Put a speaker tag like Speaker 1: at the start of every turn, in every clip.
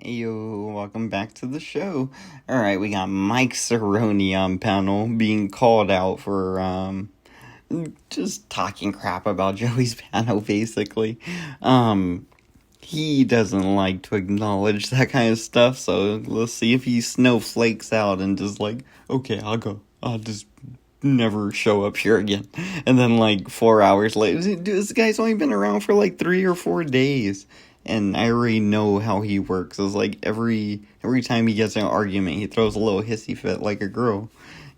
Speaker 1: Yo, welcome back to the show. Alright, we got Mike Cerrone on panel being called out for just talking crap about Joey's panel basically. Um he doesn't like to acknowledge that kind of stuff, so let's see if he snowflakes out and just like, okay, I'll go. I'll just never show up here again. And then like 4 hours later, dude, this guy's only been around for like 3 or 4 days. And I already know how he works. It's like every time he gets in an argument, he throws a little hissy fit like a girl,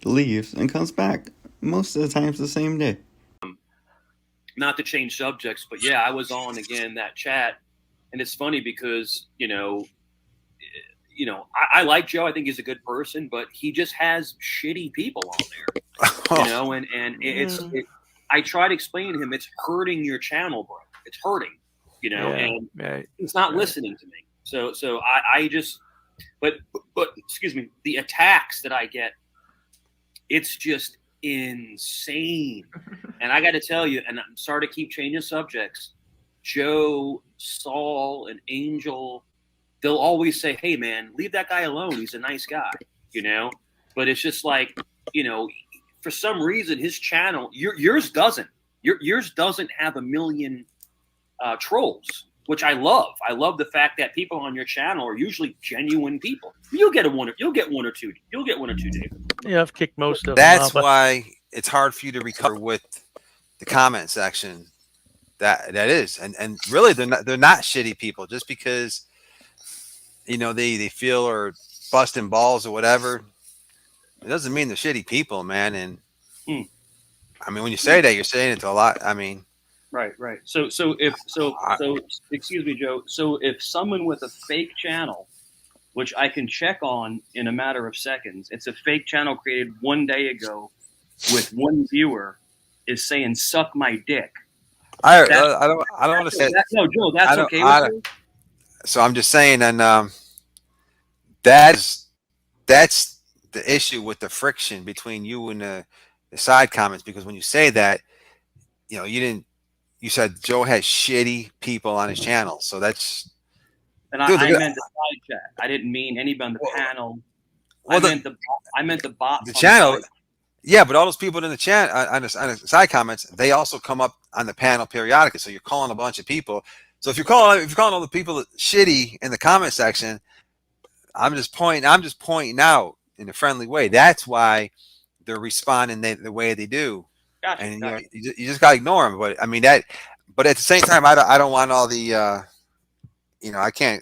Speaker 1: leaves, and comes back. Most of the times the same day.
Speaker 2: Not to change subjects, but yeah, I was on again that chat, and it's funny because I like Joe. I think he's a good person, but he just has shitty people on there, I try to explain to him it's hurting your channel, bro. It's hurting, he's not listening to me. So I just, but excuse me, the attacks that I get, it's just insane. And I got to tell you, and I'm sorry to keep changing subjects, Joe, Saul, and Angel, they'll always say, hey, man, leave that guy alone. He's a nice guy, But it's just like, for some reason, his channel, yours doesn't. Yours doesn't have a million trolls, which I love. I love the fact that people on your channel are usually genuine people. You'll get one or two, David.
Speaker 3: Yeah, I've kicked most of them.
Speaker 4: That's why it's hard for you to recover with the comment section. That is, and really they're not shitty people just because they feel or busting balls or whatever. It doesn't mean they're shitty people, man. And I mean, when you say that, you're saying it to a lot. I mean,
Speaker 2: right. So excuse me, Joe. So if someone with a fake channel, which I can check on in a matter of seconds, it's a fake channel created 1 day ago with one viewer, is saying "suck my dick."
Speaker 4: I don't want to say
Speaker 2: that. No, Joe, that's okay with you.
Speaker 4: So I'm just saying, and that's the issue with the friction between you and the side comments, because when you say that, you said Joe has shitty people on his channel, so that's.
Speaker 2: And I meant the side chat. I didn't mean anybody on the panel. I meant the bot.
Speaker 4: The channel. Yeah, but all those people in the chat on the side comments, they also come up on the panel periodically. So you're calling a bunch of people. So if you're calling all the people shitty in the comment section, I'm just pointing out in a friendly way. That's why they're responding the way they do.
Speaker 2: Gotcha,
Speaker 4: and you just gotta ignore them. But I mean that. But at the same time, I don't want all the. I can't.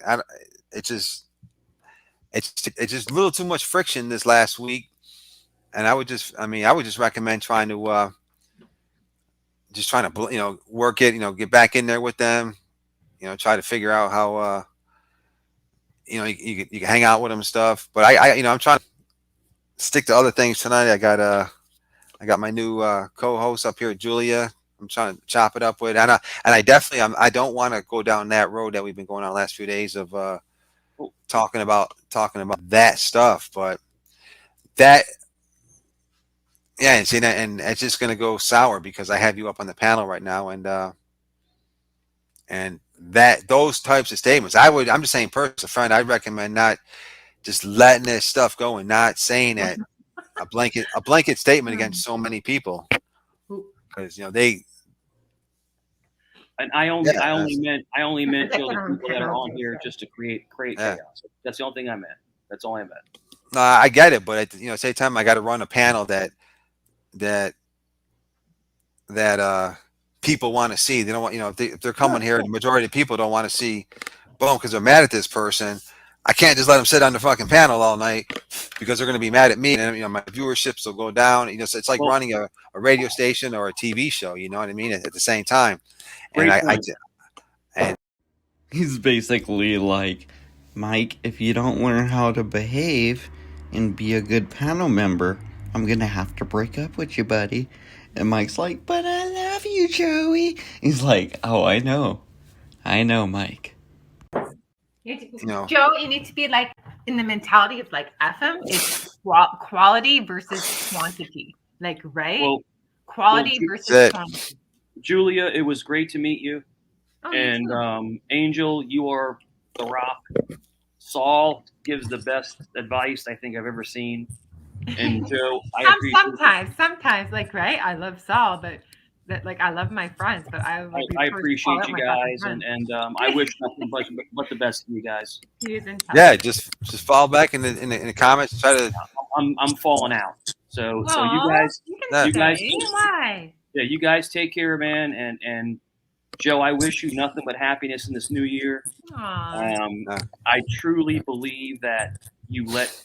Speaker 4: It's just a little too much friction this last week. And I would just recommend trying to work it, get back in there with them, try to figure out how, you can hang out with them and stuff. But I'm trying to stick to other things tonight. I got my new co-host up here, Julia. I'm trying to chop it up with, and I definitely I don't want to go down that road that we've been going on the last few days of talking about that stuff, but that. Yeah, and see that, and it's just gonna go sour because I have you up on the panel right now, and that those types of statements, I'm just saying, personal friend, I'd recommend not just letting this stuff go and not saying that a blanket statement against so many people, because they.
Speaker 2: And I only meant the people that are on here just to create chaos. That's the only thing I meant. That's all I meant.
Speaker 4: No, I get it, but at the same time, I got to run a panel that people want to see. They don't want, if they're coming here, the majority of people don't want to see, boom, because they're mad at this person. I can't just let them sit on the fucking panel all night because they're going to be mad at me, and my viewerships will go down. So it's like running a radio station or a TV show. You know what I mean? At the same time, and
Speaker 1: He's basically like, Mike, if you don't learn how to behave and be a good panel member, I'm gonna have to break up with you, buddy. And Mike's like, but I love you, Joey. He's like, oh, I know, Mike.
Speaker 5: Joe, you need to be like in the mentality of like FM. It's quality versus quantity, right?
Speaker 2: Well,
Speaker 5: quality versus quantity.
Speaker 2: Julia, it was great to meet you. And Angel, you are the rock. Saul gives the best advice I think I've ever seen. And Joe, I appreciate
Speaker 5: sometimes, like, right? I love Saul, but that, like, I love my friends, but I would be
Speaker 2: I
Speaker 5: first to call
Speaker 2: appreciate
Speaker 5: out
Speaker 2: you
Speaker 5: my fucking
Speaker 2: guys,
Speaker 5: friends.
Speaker 2: and I wish nothing but the best for you guys.
Speaker 5: He is in touch.
Speaker 4: Yeah, just follow back in the comments. Try to.
Speaker 2: I'm falling out. So
Speaker 5: Aw,
Speaker 2: you guys,
Speaker 5: can
Speaker 2: you guys,
Speaker 5: stay. Why?
Speaker 2: yeah, you guys take care, man. And Joe, I wish you nothing but happiness in this new year.
Speaker 5: Aw.
Speaker 2: I truly believe that you let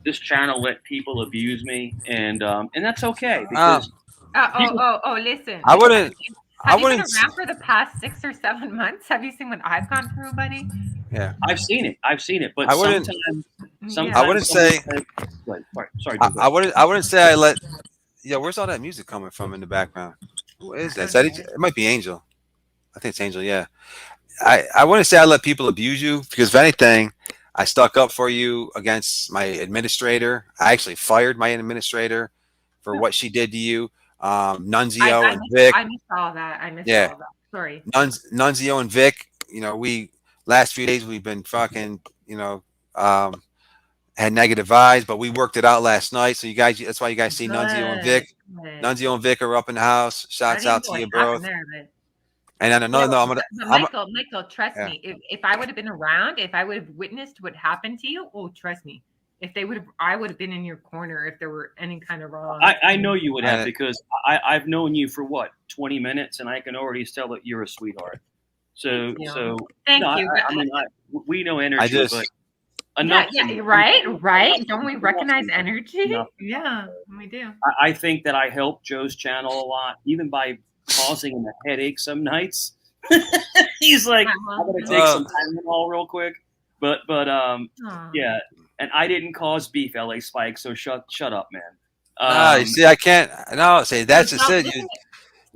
Speaker 2: this channel let people abuse me, and that's okay because
Speaker 5: Listen.
Speaker 4: I wouldn't.
Speaker 5: Have you been around for the past 6 or 7 months? Have you seen what I've gone through, buddy?
Speaker 4: Yeah,
Speaker 2: I've seen it. But
Speaker 4: I wouldn't.
Speaker 2: sometimes
Speaker 4: I wouldn't say.
Speaker 2: Sorry.
Speaker 4: I wouldn't say I let. Yeah, where's all that music coming from in the background? Who is that? Is that it? It might be Angel. I think it's Angel. Yeah. I wouldn't say I let people abuse you because if anything, I stuck up for you against my administrator. I actually fired my administrator for what she did to you. Nunzio and Vic.
Speaker 5: I missed all that. All that. Sorry.
Speaker 4: Nunzio and Vic. You know, we last few days we've been fucking. You know, had negative vibes, but we worked it out last night. So you guys, that's why you guys see Nunzio and Vic. Nunzio and Vic are up in the house. Shouts out to you, bro. And then
Speaker 5: Michael, trust me. If I would have been around, if I would have witnessed what happened to you, trust me. If they would have, I would have been in your corner if there were any kind of wrong.
Speaker 2: I know you would have because I've known you for 20 minutes, and I can already tell that you're a sweetheart. So
Speaker 5: thank you.
Speaker 2: I mean, we know energy, but
Speaker 5: enough. Yeah, right. Don't we recognize energy?
Speaker 2: Enough.
Speaker 5: Yeah, we do.
Speaker 2: I think that I help Joe's channel a lot, even by causing him a headache some nights. He's like, I'm gonna take some Tylenol real quick, but yeah. And I didn't cause beef, LA Spike. So shut up, man.
Speaker 4: You see, I can't. No, see, that's just it.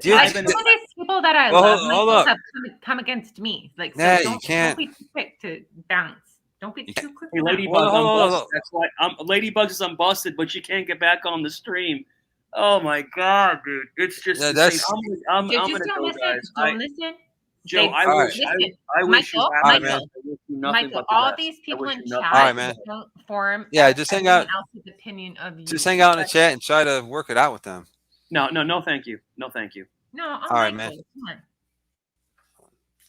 Speaker 5: Some of these people that I love have come against me. Like, so
Speaker 4: you can't.
Speaker 5: Don't be too quick to bounce. Don't be too quick.
Speaker 2: Hey, Ladybug, I'm busted. That's why Ladybug is unbusted, but she can't get back on the stream. Oh my god, dude! It's just. I'm gonna go, guys.
Speaker 5: Don't listen.
Speaker 2: Joe, I wish you
Speaker 5: Michael, all these people in chat don't form.
Speaker 4: Yeah, just hang out.
Speaker 5: Else's opinion of you.
Speaker 4: Just hang out in the chat and try to work it out with them.
Speaker 2: No, thank you. No, thank you.
Speaker 5: No,
Speaker 4: all right, man. Come on.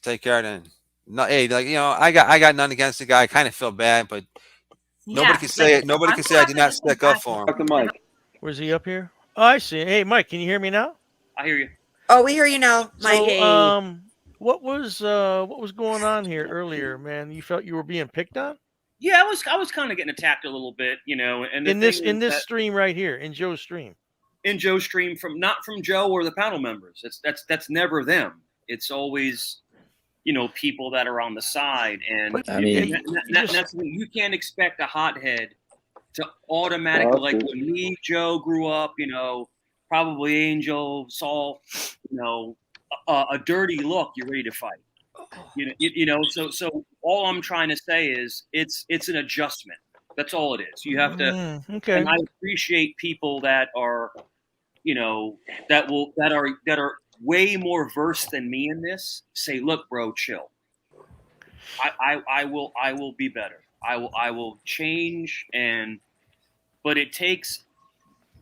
Speaker 4: Take care then. No, hey, like I got nothing against the guy. I kind of feel bad, but nobody can say it. Nobody can say I did not stick up for him.
Speaker 3: Dr. Mike.
Speaker 6: Where's he up here? Oh, I see. Hey, Mike, can you hear me now?
Speaker 2: I hear you.
Speaker 7: Oh, we hear you now, Mike.
Speaker 6: So, what was going on here earlier, man? You felt you were being picked on?
Speaker 2: Yeah, I was kind of getting attacked a little bit, And
Speaker 6: in this stream right here, in Joe's stream.
Speaker 2: In Joe's stream, not from Joe or the panel members. That's never them. It's always, people that are on the side, and you can't expect a hothead to automatically like when me, Joe grew up, probably Angel, Saul, a dirty look, you're ready to fight. So all I'm trying to say is it's an adjustment. That's all it is. You have to
Speaker 6: okay.
Speaker 2: And I appreciate people that are that are way more versed than me in this. Say, look, bro, chill. I will be better. I will change, but it takes.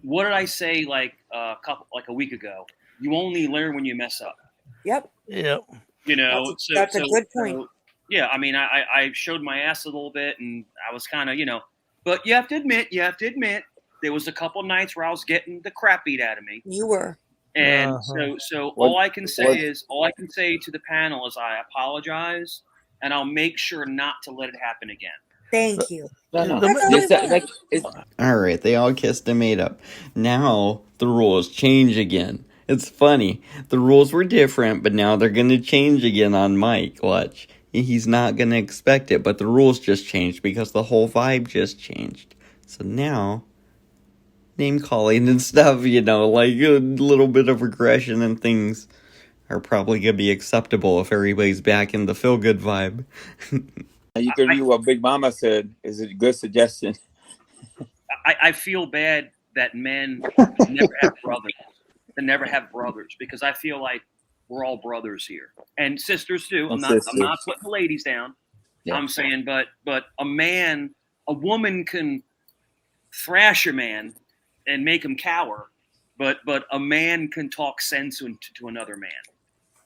Speaker 2: What did I say like a week ago? You only learn when you mess up.
Speaker 7: Yep.
Speaker 2: That's
Speaker 7: a good point.
Speaker 2: So, yeah, I mean, I showed my ass a little bit, and I was kind of, but you have to admit, there was a couple nights where I was getting the crap beat out of me.
Speaker 7: You were.
Speaker 2: And so all I can say to the panel is I apologize, and I'll make sure not to let it happen again.
Speaker 7: Thank you.
Speaker 1: All right, they all kissed and made up. Now the rules change again. It's funny. The rules were different, but now they're going to change again on Mike. Watch. He's not going to expect it, but the rules just changed because the whole vibe just changed. So now, name calling and stuff, like a little bit of aggression and things are probably going to be acceptable if everybody's back in the feel-good vibe.
Speaker 3: You could do what Big Mama said is a good suggestion.
Speaker 2: I feel bad that men never have brothers because I feel like we're all brothers here and sisters too. I'm not putting the ladies down,
Speaker 3: Yeah.
Speaker 2: I'm saying, but a woman can thrash a man and make him cower, but a man can talk sense to another man.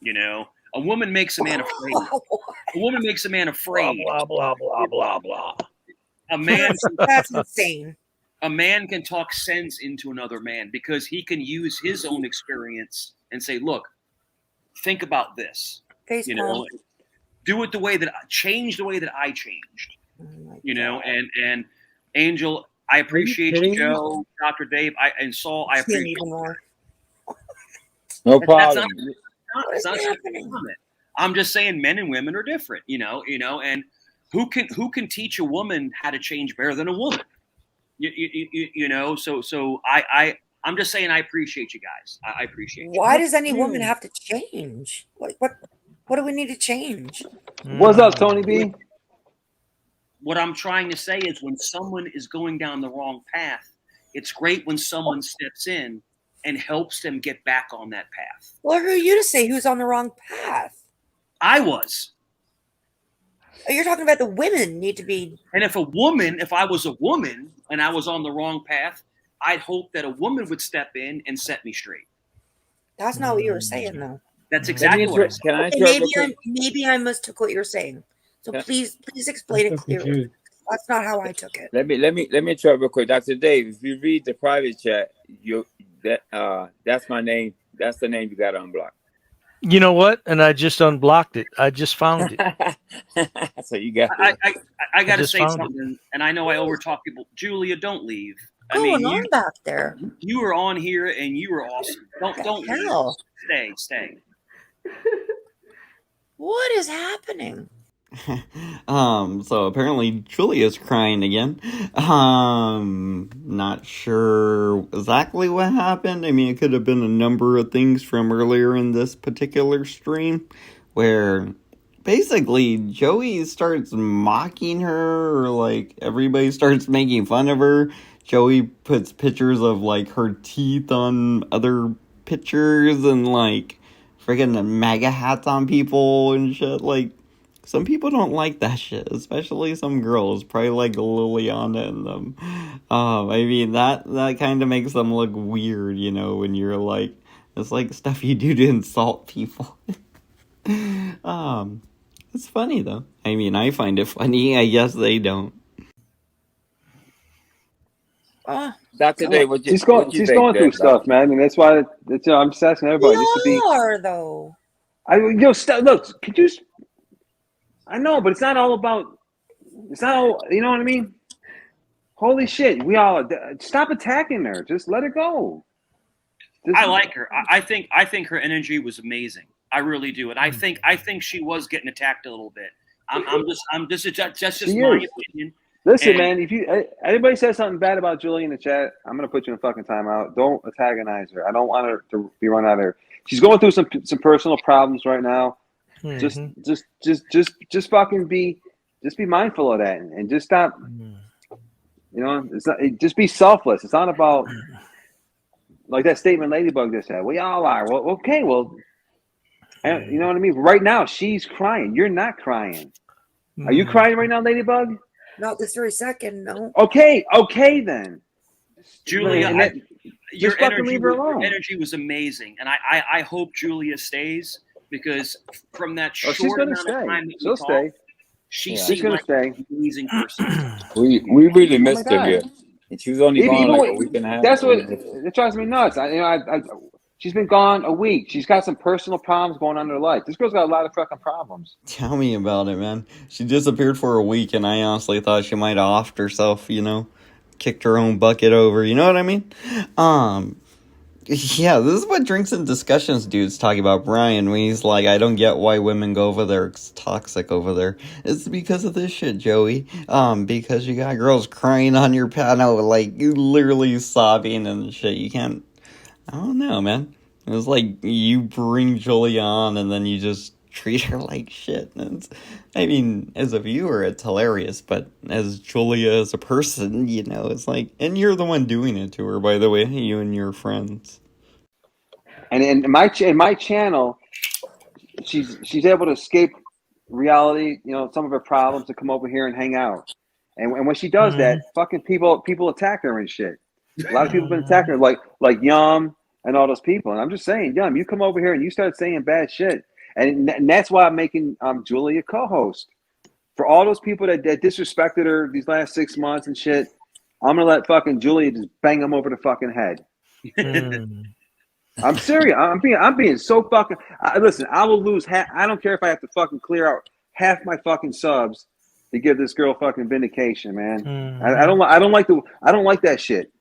Speaker 2: You know, a woman makes a man afraid. A woman makes a man afraid.
Speaker 6: Blah blah blah blah blah.
Speaker 2: A man,
Speaker 7: That's insane.
Speaker 2: a man can talk sense into another man because he can use his own experience and say, "Look, think about this.
Speaker 7: Face
Speaker 2: You know,
Speaker 7: palm.
Speaker 2: do it the way that change the way that I changed."
Speaker 7: Oh my
Speaker 2: You know,
Speaker 7: God.
Speaker 2: and Angel, I appreciate
Speaker 3: kidding
Speaker 2: you,
Speaker 3: me?
Speaker 2: Joe, Dr. Dave, and Saul, I
Speaker 7: Skin
Speaker 2: appreciate
Speaker 7: even more.
Speaker 3: No
Speaker 2: That's
Speaker 3: problem.
Speaker 7: What is
Speaker 2: not
Speaker 7: happening?
Speaker 2: I'm just saying men and women are different, you know, and who can teach a woman how to change better than a woman? You know, so I'm just saying I appreciate you guys. I appreciate you.
Speaker 7: Why does any woman have to change? What do we need to change?
Speaker 8: What's up, Tony B?
Speaker 2: What I'm trying to say is when someone is going down the wrong path, it's great when someone steps in and helps them get back on that path.
Speaker 7: Well, who are you to say who's on the wrong path?
Speaker 2: I was.
Speaker 7: You're talking about the women need to be.
Speaker 2: And if I was a woman and I was on the wrong path, I'd hope that a woman would step in and set me straight.
Speaker 7: That's not what you were saying, though.
Speaker 2: That's exactly what I said.
Speaker 3: Can I
Speaker 7: Okay,
Speaker 3: interrupt real quick?
Speaker 7: maybe I mistook what you're saying. So
Speaker 3: Yeah.
Speaker 7: please explain it clearly. That's not how I took it.
Speaker 3: Let me interrupt real quick, Dr. Dave. If you read the private chat, that's my name. That's the name you got to unblock.
Speaker 6: You know what? And I just unblocked it. I just found it.
Speaker 3: So you got.
Speaker 2: I got to
Speaker 6: just
Speaker 2: say
Speaker 6: found
Speaker 2: something, and I know I overtalk people. Julia, don't leave. I
Speaker 7: What's
Speaker 2: mean,
Speaker 7: going on back there?
Speaker 2: you were on here and you were awesome. Don't leave.
Speaker 7: Hell.
Speaker 2: Stay.
Speaker 7: What is happening?
Speaker 1: So apparently Julia's crying again. Not sure exactly what happened. I mean, it could have been a number of things from earlier in this particular stream where basically Joey starts mocking her, or like everybody starts making fun of her. Joey puts pictures of like her teeth on other pictures and like friggin' MAGA hats on people and shit. Like, some people don't like that shit, especially some girls, probably like Liliana and them. I mean, that kind of makes them look weird, you know, when you're like, it's like stuff you do to insult people. It's funny though. I mean, I find it funny. I guess they don't.
Speaker 3: Dr. Dave, what you
Speaker 8: She's
Speaker 3: think,
Speaker 8: going through
Speaker 3: Dave?
Speaker 8: stuff, man, and that's why I'm just asking everybody.
Speaker 7: We all are, though.
Speaker 8: Look, could you? I know, but it's not all about. It's not all. You know what I mean? Holy shit! We all stop attacking her. Just let it go.
Speaker 2: I like her. I think her energy was amazing. I really do, and I think she was getting attacked a little bit. That's just my opinion.
Speaker 8: Listen, man. If anybody says something bad about Julie in the chat, I'm gonna put you in fucking timeout. Don't antagonize her. I don't want her to be run out of her. She's going through some personal problems right now. Just fucking be mindful of that and just stop. You know, just be selfless. It's not about like that statement Ladybug just said. We all are. Well, okay. Well, you know what I mean. Right now, she's crying. You're not crying. Are you crying right now, Ladybug?
Speaker 7: Not this very second, no.
Speaker 8: Okay then.
Speaker 2: Julia, your
Speaker 8: energy
Speaker 2: was amazing, and I hope Julia stays because from that short
Speaker 8: she's gonna
Speaker 2: amount of
Speaker 8: stay.
Speaker 2: time that
Speaker 8: She'll stay.
Speaker 2: She's
Speaker 8: gonna
Speaker 2: like
Speaker 8: stay.
Speaker 2: an amazing person.
Speaker 3: We really missed her here. She was only gone like a week and a half.
Speaker 8: That's what it drives me nuts. She's been gone a week. She's got some personal problems going on in her life. This girl's got a lot of fucking problems.
Speaker 1: Tell me about it, man. She disappeared for a week, and I honestly thought she might have offed herself, you know? Kicked her own bucket over, you know what I mean? Yeah, this is what Drinks and Discussions dude's talking about Brian when he's like, I don't get why women go over there. It's toxic over there. It's because of this shit, Joey. Because you got girls crying on your panel, like, you literally sobbing and shit. You can't, I don't know, man. It was like you bring Julia on and then you just treat her like shit. I mean, as a viewer, it's hilarious, but as Julia as a person, you know, it's like, and you're the one doing it to her, by the way, you and your friends.
Speaker 8: And in my channel, she's able to escape reality, some of her problems to come over here and hang out. And when she does that, fucking people attack her and shit. A lot of people have been attacking her, like Yum and all those people. And I'm just saying, Yum, you come over here and you start saying bad shit. And that's why I'm making Julia co-host. For all those people that disrespected her these last 6 months and shit, I'm gonna let fucking Julia just bang them over the fucking head. I'm serious. I'm being so fucking. Listen, I will lose half. I don't care if I have to fucking clear out half my fucking subs to give this girl fucking vindication, man. I don't like that shit.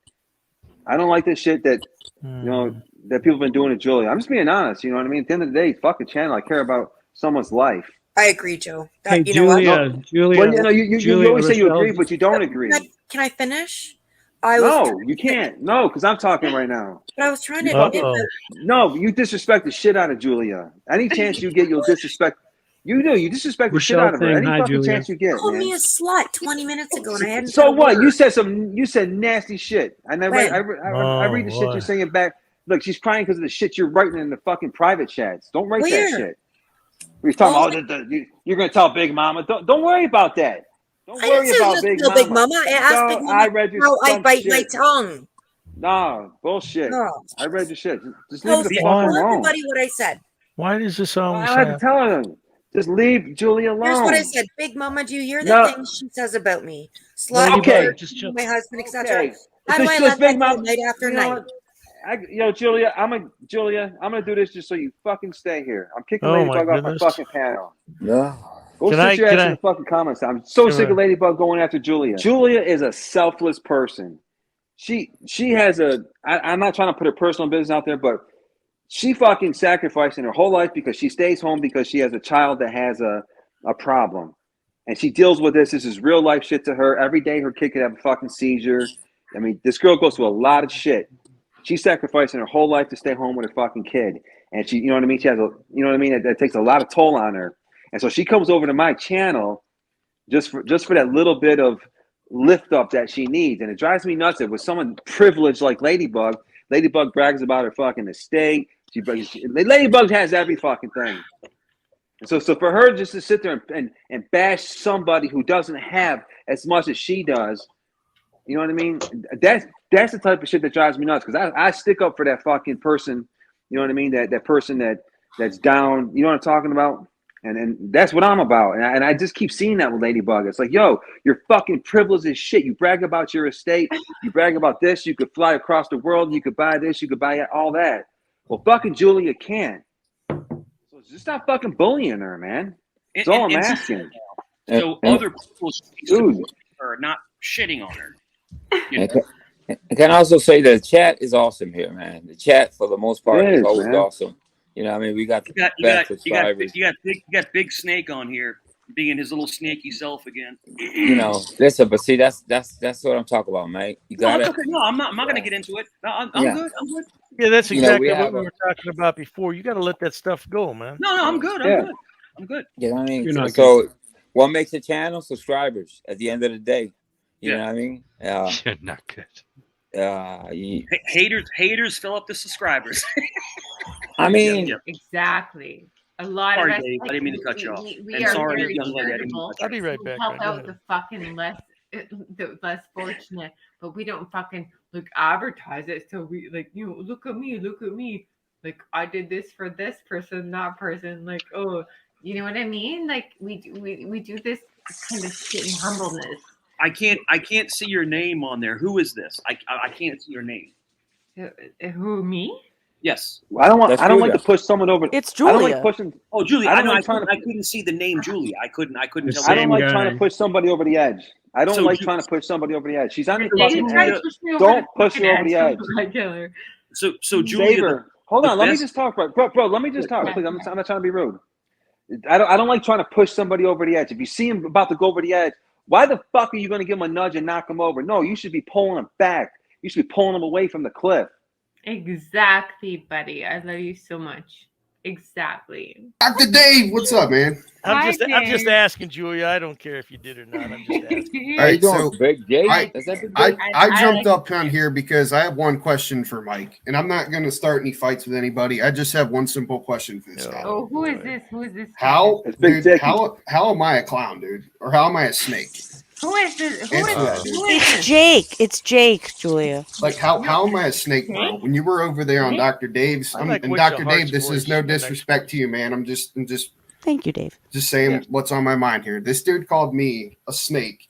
Speaker 8: I don't like this shit that that people have been doing to Julia. I'm just being honest. You know what I mean? At the end of the day, fuck a channel. I care about someone's life.
Speaker 7: I agree, Joe.
Speaker 9: Hey,
Speaker 7: You know what?
Speaker 9: Julia.
Speaker 8: Well, you always say you agree, but you don't agree.
Speaker 7: Can I finish?
Speaker 8: No, you can't. No, because I'm talking right now.
Speaker 7: But I was trying to admit that.
Speaker 8: No, you disrespect the shit out of Julia. Any chance you get, you'll disrespect. You do. You disrespect the shit out of her. Any fucking chance you get,
Speaker 7: You called
Speaker 8: man.
Speaker 7: me a slut 20 minutes ago, and I hadn't.
Speaker 8: So what? You said nasty shit. And I read the shit
Speaker 6: boy.
Speaker 8: you're saying back. Look, she's crying because of the shit you're writing in the fucking private chats. Don't write that shit. We're talking about you're going to tell Big Mama. Don't worry about that. Don't worry about Big Mama.
Speaker 7: Big Mama. I asked Big Mama
Speaker 8: I read your
Speaker 7: how I bite
Speaker 8: shit.
Speaker 7: my tongue.
Speaker 8: No, bullshit.
Speaker 7: No.
Speaker 8: I read your shit. Just leave the fuck
Speaker 7: Tell
Speaker 8: alone.
Speaker 7: everybody what I said.
Speaker 6: Why does this always
Speaker 8: I have to
Speaker 6: happen?
Speaker 8: tell them. Just leave Julia alone.
Speaker 7: Here's what I said. Big Mama, do you hear the things she says about me? Slut,
Speaker 8: Okay.
Speaker 7: my husband, etc.
Speaker 8: Okay.
Speaker 7: How do I let that go night after night?
Speaker 8: Julia, I'm gonna do this just so you fucking stay here. I'm kicking
Speaker 6: Oh,
Speaker 8: Ladybug
Speaker 6: my
Speaker 8: off my
Speaker 6: goodness.
Speaker 8: fucking panel.
Speaker 3: No.
Speaker 8: Go sit your ass in the fucking comments. I'm so sick of Ladybug going after Julia. Julia is a selfless person. She has I'm not trying to put her personal business out there, but she fucking sacrificing her whole life because she stays home because she has a child that has a problem. And she deals with this. This is real life shit to her. Every day her kid could have a fucking seizure. I mean, this girl goes through a lot of shit. She's sacrificing her whole life to stay home with her fucking kid. And she, you know what I mean? She has that takes a lot of toll on her. And so she comes over to my channel just for that little bit of lift up that she needs. And it drives me nuts that with someone privileged like Ladybug brags about her fucking estate. Ladybug has every fucking thing. And so for her just to sit there and bash somebody who doesn't have as much as she does, you know what I mean? That's the type of shit that drives me nuts because I stick up for that fucking person. You know what I mean? That person that's down. You know what I'm talking about? And that's what I'm about. And I just keep seeing that with Ladybug. It's like, yo, you're fucking privileged as shit. You brag about your estate. You brag about this. You could fly across the world. You could buy this. You could buy all that. Well, fucking Julia can't. So just stop fucking bullying her, man. That's all I'm asking.
Speaker 2: So other people should support her, not shitting on her.
Speaker 3: I can also say the chat is awesome here, man. The chat, for the most part, is always awesome. You know, I mean, we got
Speaker 2: you got Big Snake on here, being his little snaky self again.
Speaker 3: You know, listen, but see, that's what I'm talking about, mate. You got it.
Speaker 2: Okay. No, I'm not going to get into it. No, I'm good. I'm good.
Speaker 6: Yeah, that's exactly what we were talking about before. You got to let that stuff go, man.
Speaker 2: No, I'm good. I'm good.
Speaker 3: You know what I mean? So what makes a channel? Subscribers. At the end of the day, you know what I mean?
Speaker 10: You're not good.
Speaker 2: Haters fill up the subscribers.
Speaker 3: I mean,
Speaker 5: exactly. A lot
Speaker 2: sorry,
Speaker 5: of us.
Speaker 2: Dave, I didn't mean to cut you off.
Speaker 5: We are
Speaker 2: sorry,
Speaker 5: very
Speaker 2: young lady.
Speaker 6: I'll be right back.
Speaker 5: Help out the fucking the less fortunate, but we don't fucking advertise it. So we look at me. Like I did this for this person, that person. Like, oh, you know what I mean? Like we do this kind of shit in humbleness.
Speaker 2: I can't see your name on there. Who is this? I can't see your name.
Speaker 5: Who, me?
Speaker 2: Yes.
Speaker 8: I don't like to push someone over.
Speaker 11: It's Julia.
Speaker 8: I don't like pushing.
Speaker 2: Oh, Julia. I couldn't see the name Julia. I couldn't tell.
Speaker 8: I don't like trying to push somebody over the edge. I don't like trying to push somebody over the edge. She's on the fucking edge. Don't push her over the edge.
Speaker 2: So Julia.
Speaker 8: Hold on. Let me just talk, bro. Let me just talk, please. I'm not trying to be rude. I don't like trying to push somebody over the edge. If you see him about to go over the edge, why the fuck are you going to give him a nudge and knock him over? No, you should be pulling him back. You should be pulling him away from the cliff.
Speaker 5: Exactly, buddy. I love you so much. Exactly.
Speaker 9: Dr. Dave, what's up, man?
Speaker 6: I'm just
Speaker 5: Dave.
Speaker 6: asking, Julia. I don't care if you did or not. I'm just asking.
Speaker 9: All right, so
Speaker 3: Big Jake?
Speaker 9: I-
Speaker 3: Is that the
Speaker 9: I jumped up on here because I have one question for Mike, and I'm not going to start any fights with anybody. I just have one simple question for this guy.
Speaker 5: Oh, who is this? Who is this?
Speaker 9: How,
Speaker 8: It's Big
Speaker 9: dude,
Speaker 8: Dicky.
Speaker 9: how am I a clown, dude? Or how am I a snake?
Speaker 5: Who is this? Who is
Speaker 9: Answer that,
Speaker 5: this?
Speaker 9: dude.
Speaker 5: Who is
Speaker 7: It's
Speaker 5: this?
Speaker 7: Jake. It's Jake, Julia.
Speaker 9: Like, how am I a snake, bro? When you were over there on Dr. Dave's,
Speaker 6: I
Speaker 9: and
Speaker 6: like
Speaker 9: Dr.
Speaker 6: Witcher
Speaker 9: Dave,
Speaker 6: Hart's
Speaker 9: this is
Speaker 6: voice
Speaker 9: no
Speaker 6: in the next
Speaker 9: disrespect to you, man. I'm just
Speaker 7: Thank you, Dave.
Speaker 9: saying
Speaker 6: Yeah.
Speaker 9: what's on my mind here. This dude called me a snake.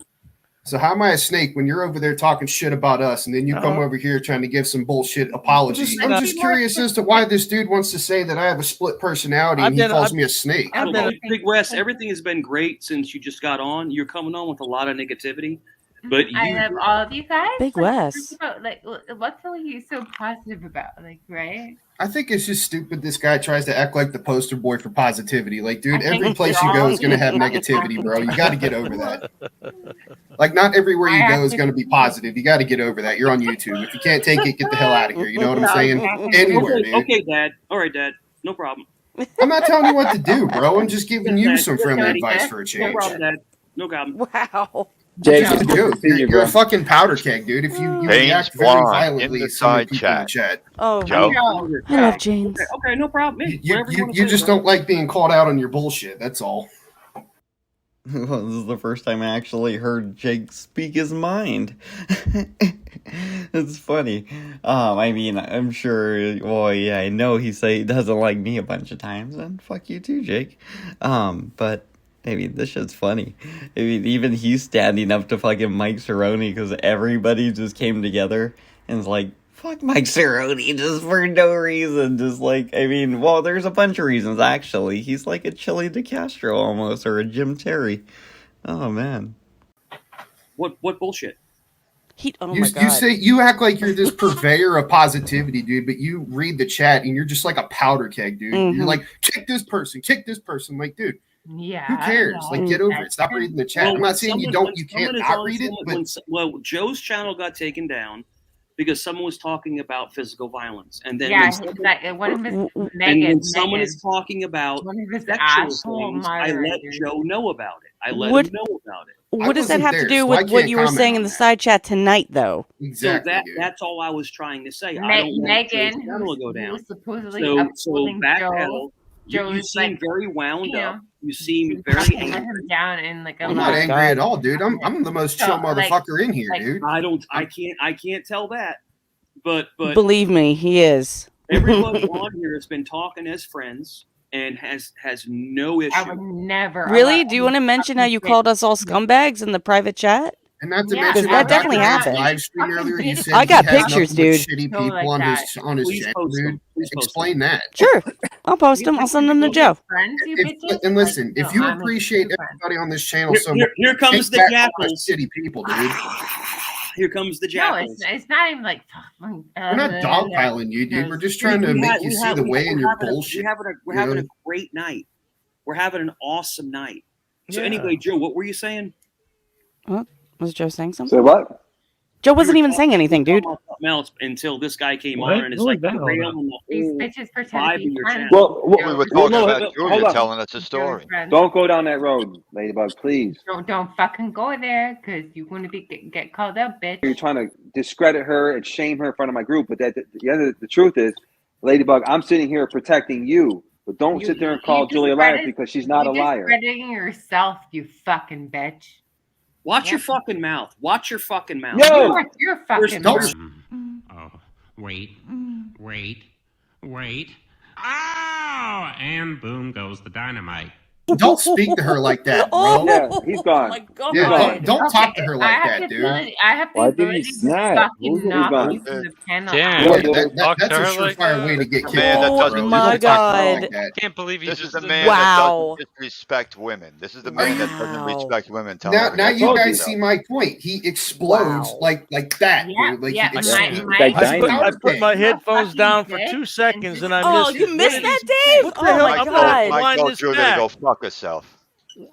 Speaker 9: So how am I a snake when you're over there talking shit about us, and then you come over here trying to give some bullshit apology? I'm just curious as to why this dude wants to say that I have a split personality and he calls me a snake.
Speaker 6: I've
Speaker 2: Well,
Speaker 6: been
Speaker 2: Big West, everything has been great since you just got on. You're coming on with a lot of negativity, but
Speaker 5: I
Speaker 2: you,
Speaker 5: love all of you guys.
Speaker 7: Big
Speaker 5: Like,
Speaker 7: Wes.
Speaker 5: talk about, what's all you so positive about? Like, right?
Speaker 9: I think it's just stupid. This guy tries to act like the poster boy for positivity. Like, dude,
Speaker 5: I think
Speaker 9: every place
Speaker 5: we're
Speaker 9: you go
Speaker 5: all
Speaker 9: is going to have
Speaker 5: just
Speaker 9: negativity, bro. You got to get over that. Like, not everywhere you go is going to be positive. You got to get over that. You're on YouTube. If you can't take it, get the hell out of here. You know what I'm saying? Anywhere, dude.
Speaker 2: okay, Dad. All right, Dad. No problem.
Speaker 9: I'm not telling you what to do, bro. I'm just giving you some friendly
Speaker 2: Daddy,
Speaker 9: advice for a
Speaker 2: No
Speaker 9: change.
Speaker 2: problem, Dad. No problem.
Speaker 7: Wow.
Speaker 3: Jake,
Speaker 9: Just a joke. You're a fucking powder keg, dude. If you
Speaker 10: James
Speaker 9: react very
Speaker 10: Bond
Speaker 9: violently,
Speaker 10: in the
Speaker 9: some of
Speaker 10: side
Speaker 9: the people in the chat.
Speaker 7: Oh,
Speaker 10: Joe?
Speaker 7: I love James.
Speaker 2: Okay, no problem. Hey, whatever you wanna
Speaker 9: You
Speaker 2: say,
Speaker 9: just
Speaker 2: bro.
Speaker 9: don't like being called out on your bullshit. That's all.
Speaker 1: Well, this is the first time I actually heard Jake speak his mind. It's funny. I mean, I'm sure. Well, yeah, I know he doesn't like me a bunch of times, and fuck you too, Jake. But I mean, this shit's funny. I mean, even he's standing up to fucking Mike Cerrone because everybody just came together and is like, fuck Mike Cerrone just for no reason. Just like, I mean, well, there's a bunch of reasons actually. He's like a Chili DeCastro almost, or a Jim Terry. Oh man.
Speaker 2: What bullshit?
Speaker 9: You act like you're this purveyor of positivity, dude, but you read the chat and you're just like a powder keg, dude.
Speaker 7: Mhm.
Speaker 9: You're like, kick this person. Like, dude,
Speaker 5: Yeah.
Speaker 9: who cares? Like, get over it. Stop reading the chat. I'm not saying you can't not read it, but
Speaker 2: well, Joe's channel got taken down because someone was talking about physical violence, and then
Speaker 5: Yeah,
Speaker 2: when
Speaker 5: one of his
Speaker 2: and when someone is talking about
Speaker 5: one of his
Speaker 2: sexual
Speaker 5: asshole
Speaker 2: things, I let
Speaker 5: moderators.
Speaker 2: Joe know about it. I let
Speaker 7: What-
Speaker 2: him know about it.
Speaker 7: What does that
Speaker 9: wasn't
Speaker 7: have to
Speaker 9: there,
Speaker 7: do
Speaker 9: so I
Speaker 7: with what
Speaker 9: can't
Speaker 7: you were
Speaker 9: comment
Speaker 7: saying
Speaker 9: on
Speaker 7: in the
Speaker 9: that.
Speaker 7: side chat tonight, though?
Speaker 9: Exactly.
Speaker 2: So
Speaker 9: dude.
Speaker 2: that's all I was trying to say. I
Speaker 5: Me-
Speaker 2: don't want
Speaker 5: Megan,
Speaker 2: Joe's channel to go
Speaker 5: who
Speaker 2: down.
Speaker 5: was supposedly
Speaker 2: So
Speaker 5: upholding
Speaker 2: backpedal.
Speaker 5: Joe.
Speaker 2: You
Speaker 5: Joe's
Speaker 2: seem
Speaker 5: like,
Speaker 2: very wound
Speaker 5: you know,
Speaker 2: up. You seem
Speaker 5: Let
Speaker 2: very
Speaker 5: him
Speaker 2: angry.
Speaker 5: down in like a
Speaker 9: I'm not
Speaker 5: lot.
Speaker 9: angry at all, dude. I'm the most chill
Speaker 5: So, like-
Speaker 9: motherfucker in here,
Speaker 5: like-
Speaker 9: dude.
Speaker 2: I can't tell that. But
Speaker 7: Believe me, he is.
Speaker 2: everybody on here has been talking as friends and has no issue.
Speaker 5: I would never.
Speaker 7: Really? Do you want to mention how you called us all scumbags in the private chat?
Speaker 9: And not to
Speaker 5: Yeah,
Speaker 9: mention
Speaker 7: that
Speaker 9: on
Speaker 7: definitely
Speaker 9: Dr. Dave's
Speaker 7: happened.
Speaker 9: live stream earlier, he said
Speaker 7: I got
Speaker 9: he has
Speaker 7: pictures,
Speaker 9: nothing but
Speaker 7: dude.
Speaker 9: shitty
Speaker 5: Go
Speaker 9: people
Speaker 5: like
Speaker 9: on
Speaker 5: that.
Speaker 9: his
Speaker 2: Please
Speaker 9: channel,
Speaker 2: post
Speaker 9: dude.
Speaker 2: them. Please post
Speaker 9: Explain that.
Speaker 7: Sure. I'll post them. I'll send them to Joe.
Speaker 5: Friends, you
Speaker 9: If,
Speaker 5: bitches?
Speaker 9: and listen,
Speaker 5: Like,
Speaker 9: if
Speaker 5: no,
Speaker 9: you
Speaker 5: I'm a
Speaker 9: appreciate
Speaker 5: true friend.
Speaker 9: everybody on this channel
Speaker 2: Here,
Speaker 9: so much,
Speaker 2: here comes the
Speaker 9: take back all
Speaker 2: jackals.
Speaker 9: those shitty people, dude.
Speaker 2: Here comes the
Speaker 5: No,
Speaker 2: jackals.
Speaker 5: it's not even like.
Speaker 9: We're not dogpiling you, dude. We're just trying to make you see the way in your bullshit.
Speaker 2: We're having a great night. We're having an awesome night. So
Speaker 6: Yeah.
Speaker 2: anyway, Joe, what were you saying?
Speaker 7: Was Joe saying something?
Speaker 8: Say what?
Speaker 7: Joe wasn't even saying anything, dude.
Speaker 2: Something else until this guy came
Speaker 11: What?
Speaker 2: on and it's
Speaker 11: What was
Speaker 2: like
Speaker 11: that all
Speaker 2: railing the
Speaker 5: These
Speaker 2: whole
Speaker 5: bitches pretend
Speaker 2: vibe
Speaker 5: to
Speaker 2: of
Speaker 5: be
Speaker 2: your
Speaker 5: friends.
Speaker 2: channel.
Speaker 8: Well,
Speaker 10: We were
Speaker 8: well,
Speaker 10: talking
Speaker 8: no,
Speaker 10: about
Speaker 8: hold
Speaker 10: Julia
Speaker 8: on.
Speaker 10: telling us a
Speaker 5: Joe's
Speaker 10: story.
Speaker 5: friends.
Speaker 8: Don't go down that road, Ladybug, please.
Speaker 5: Don't fucking go there because you're going to get called out, bitch.
Speaker 8: You're trying to discredit her and shame her in front of my group, but the truth is, Ladybug, I'm sitting here protecting you. But don't sit there and call Julia a liar because she's not a liar.
Speaker 5: You're discrediting yourself, you fucking bitch.
Speaker 2: Watch your fucking mouth. Watch your fucking mouth.
Speaker 8: No!
Speaker 5: Watch your fucking
Speaker 2: There's-
Speaker 5: mouth.
Speaker 11: Oh, wait. Oh, and boom goes the dynamite.
Speaker 9: Don't speak to her like that, bro.
Speaker 8: Yeah, he's gone.
Speaker 7: Oh my God.
Speaker 9: Yeah, don't talk
Speaker 5: Okay,
Speaker 9: to her
Speaker 5: I
Speaker 9: like
Speaker 5: have
Speaker 9: that,
Speaker 5: the
Speaker 9: dude.
Speaker 5: ability- I have the
Speaker 3: Why did he
Speaker 5: ability to
Speaker 3: snap?
Speaker 5: fucking
Speaker 3: Who's
Speaker 5: knock
Speaker 8: gone?
Speaker 5: you from the panel
Speaker 11: Damn.
Speaker 5: out.
Speaker 9: Yeah,
Speaker 11: Don't
Speaker 9: that's
Speaker 11: talk
Speaker 9: a
Speaker 11: to her like
Speaker 9: surefire
Speaker 11: that.
Speaker 9: way to get
Speaker 10: Man,
Speaker 9: kicked
Speaker 10: that
Speaker 9: off,
Speaker 10: doesn't
Speaker 9: bro.
Speaker 7: my
Speaker 9: Don't talk to her
Speaker 7: God.
Speaker 9: like that.
Speaker 11: Can't believe he
Speaker 10: This
Speaker 11: just
Speaker 10: is the
Speaker 11: did
Speaker 10: man
Speaker 11: that.
Speaker 7: Wow.
Speaker 10: that doesn't disrespect women. This is the man that doesn't
Speaker 7: Wow.
Speaker 10: respect women. Telling
Speaker 9: Now,
Speaker 10: her
Speaker 9: now
Speaker 10: to
Speaker 9: you
Speaker 10: get
Speaker 9: guys
Speaker 10: up.
Speaker 9: see my point. He explodes
Speaker 7: Wow.
Speaker 9: like that,
Speaker 5: Yeah,
Speaker 9: dude. Like
Speaker 5: yeah,
Speaker 9: he
Speaker 5: my-
Speaker 9: explodes.
Speaker 5: my-
Speaker 3: Like
Speaker 9: He's a
Speaker 3: dynamite.
Speaker 6: I
Speaker 9: powder
Speaker 6: put
Speaker 9: keg.
Speaker 6: my headphones
Speaker 5: fucking
Speaker 6: down for
Speaker 5: bitch.
Speaker 6: 2 seconds and I
Speaker 7: Oh,
Speaker 6: missed
Speaker 7: you
Speaker 6: it.
Speaker 7: missed
Speaker 6: What
Speaker 7: that,
Speaker 6: is-
Speaker 7: Dave?
Speaker 6: What the
Speaker 7: Oh
Speaker 6: hell?
Speaker 7: my
Speaker 6: I'm
Speaker 7: God.
Speaker 10: Mike
Speaker 6: wind
Speaker 10: told
Speaker 6: this
Speaker 10: Julia
Speaker 6: back.
Speaker 10: to go fuck herself.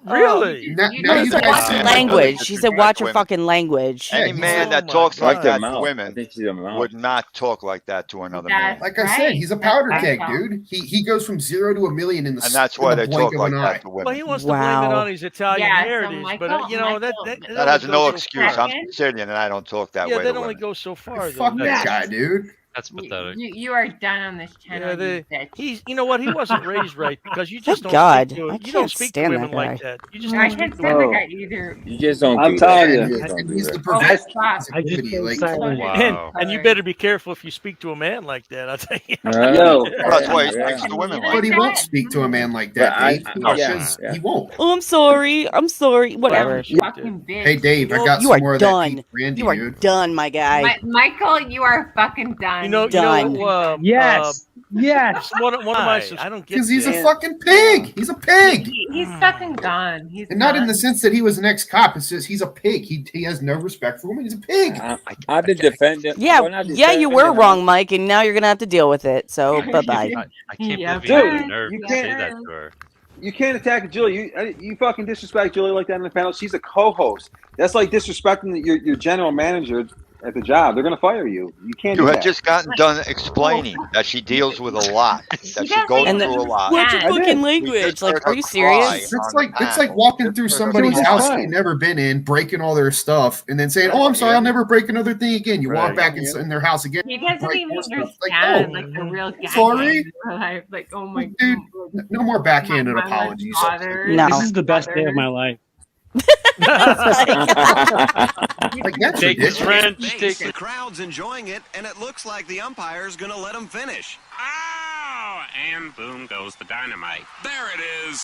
Speaker 6: Really?
Speaker 9: Now
Speaker 7: She
Speaker 9: you
Speaker 7: said,
Speaker 9: guys
Speaker 7: watch
Speaker 9: say
Speaker 7: your
Speaker 9: like,
Speaker 7: language. She said, watch your
Speaker 10: Women.
Speaker 7: fucking language.
Speaker 9: Yeah,
Speaker 10: Any
Speaker 9: he
Speaker 10: man
Speaker 9: said-
Speaker 10: that
Speaker 6: my
Speaker 10: talks
Speaker 6: God.
Speaker 10: like
Speaker 3: Like their
Speaker 10: that to
Speaker 3: mouth. I
Speaker 10: women
Speaker 3: think she's a mouth.
Speaker 10: would not talk like that to another man.
Speaker 5: That's
Speaker 9: like I said, he's a
Speaker 5: right.
Speaker 9: powder
Speaker 5: That's
Speaker 9: keg,
Speaker 5: right.
Speaker 9: dude. He goes from 0 to a million in the
Speaker 10: And that's why
Speaker 9: in the
Speaker 10: they
Speaker 9: blink
Speaker 10: talk
Speaker 9: of an
Speaker 10: like
Speaker 9: eye.
Speaker 10: that to
Speaker 6: Well,
Speaker 10: women.
Speaker 6: he wants to blame it
Speaker 7: Wow.
Speaker 6: on his Italian
Speaker 5: Yeah, so
Speaker 6: heritage, but
Speaker 5: Michael-
Speaker 6: you know
Speaker 5: Michael-
Speaker 6: that
Speaker 10: That has
Speaker 6: only
Speaker 10: no
Speaker 6: goes so
Speaker 10: excuse.
Speaker 6: far.
Speaker 10: I'm Sicilian and I don't talk that
Speaker 6: Yeah,
Speaker 10: way
Speaker 6: that
Speaker 10: to
Speaker 6: only
Speaker 10: women.
Speaker 6: goes so far. Though.
Speaker 9: Fuck that guy, dude.
Speaker 12: That's pathetic.
Speaker 5: You are done on this channel.
Speaker 6: Yeah,
Speaker 5: you bitch.
Speaker 6: he's. You know what? He wasn't raised right because you just
Speaker 7: Thank
Speaker 6: don't.
Speaker 7: God.
Speaker 6: Speak to,
Speaker 7: I
Speaker 6: you
Speaker 7: can't
Speaker 6: don't speak to
Speaker 7: stand
Speaker 6: women
Speaker 7: that
Speaker 6: like
Speaker 7: guy.
Speaker 6: that. You just
Speaker 5: I
Speaker 6: don't
Speaker 5: can't
Speaker 6: speak to
Speaker 5: stand
Speaker 6: women.
Speaker 5: the guy either.
Speaker 3: You just don't
Speaker 8: I'm
Speaker 3: do
Speaker 8: telling
Speaker 3: that.
Speaker 8: you.
Speaker 3: You just don't
Speaker 9: And
Speaker 3: do
Speaker 9: he's
Speaker 3: that.
Speaker 9: the perfect
Speaker 5: Fuck.
Speaker 9: positivity. Like,
Speaker 12: Wow.
Speaker 6: And you better be careful if you speak to a man like that. I'll tell you.
Speaker 8: Yo,
Speaker 10: That's why he
Speaker 3: Yeah.
Speaker 10: speaks to women
Speaker 9: but
Speaker 10: like
Speaker 9: he
Speaker 10: that.
Speaker 9: won't speak to a man like
Speaker 3: But
Speaker 9: that,
Speaker 3: I-
Speaker 9: Dave.
Speaker 3: I-
Speaker 9: because
Speaker 3: yeah.
Speaker 9: he won't.
Speaker 7: Oh, I'm sorry. I'm sorry. Whatever.
Speaker 5: You fucking bitch.
Speaker 9: Hey, Dave, I
Speaker 7: Well,
Speaker 9: got
Speaker 7: you
Speaker 9: some
Speaker 7: are
Speaker 9: more of
Speaker 7: done.
Speaker 9: that brandy,
Speaker 7: You are
Speaker 9: dude.
Speaker 7: done, my guy.
Speaker 5: Michael, you are fucking done.
Speaker 6: You know
Speaker 7: Done.
Speaker 6: what?
Speaker 13: Yes.
Speaker 6: One of my. I don't get
Speaker 9: Because he's a
Speaker 6: that.
Speaker 9: fucking pig. He's a pig.
Speaker 5: He's fucking gone. He's
Speaker 9: And not in
Speaker 5: done.
Speaker 9: the sense that he was an ex-cop. It's just he's a pig. He has no respect for women. He's a pig.
Speaker 3: I've been defending.
Speaker 7: Yeah,
Speaker 3: well, not
Speaker 7: yeah, you
Speaker 3: defending
Speaker 7: were
Speaker 3: him.
Speaker 7: wrong, Mike, and now you're gonna have to deal with it. So bye bye.
Speaker 12: I can't
Speaker 5: Yeah,
Speaker 12: believe you had
Speaker 8: dude,
Speaker 12: the nerve
Speaker 8: you
Speaker 12: to say
Speaker 8: can't-
Speaker 12: that to her.
Speaker 8: you can't attack Julia. You fucking disrespect Julia like that in the panel. She's a co-host. That's like disrespecting your general manager at the job. They're gonna fire you. You can't do
Speaker 10: You had
Speaker 8: that.
Speaker 10: just gotten done explaining that she deals with a lot, that she
Speaker 5: doesn't
Speaker 10: goes
Speaker 7: And
Speaker 10: through a lot.
Speaker 7: What's your
Speaker 8: I did.
Speaker 7: fucking
Speaker 10: We
Speaker 7: language?
Speaker 10: just
Speaker 7: Like,
Speaker 10: heard
Speaker 7: are
Speaker 10: her
Speaker 7: you
Speaker 10: cry
Speaker 7: serious?
Speaker 10: on
Speaker 9: It's
Speaker 10: the
Speaker 9: like
Speaker 10: panel.
Speaker 9: walking through
Speaker 10: Just heard her
Speaker 9: somebody's
Speaker 8: It was
Speaker 9: house
Speaker 8: fine.
Speaker 9: you've never been in, breaking all their stuff, and then saying, "Oh, I'm sorry, I'll never break another thing again." You walk
Speaker 6: Right.
Speaker 9: back in their house again.
Speaker 5: He doesn't
Speaker 9: break
Speaker 5: even
Speaker 9: more stuff.
Speaker 5: understand
Speaker 9: Like,
Speaker 5: like the real guy.
Speaker 9: sorry?
Speaker 5: Like, oh my
Speaker 9: Dude, no more backhanded
Speaker 5: my
Speaker 9: apologies.
Speaker 5: father,
Speaker 7: No.
Speaker 13: This is the best day of my life.
Speaker 9: Like, that's
Speaker 12: Take his
Speaker 9: ridiculous.
Speaker 12: rent.
Speaker 14: Base,
Speaker 12: Take
Speaker 14: the crowd's enjoying it, and it looks like the umpire's going to let him finish.
Speaker 11: Oh, and boom goes the dynamite.
Speaker 14: There it is.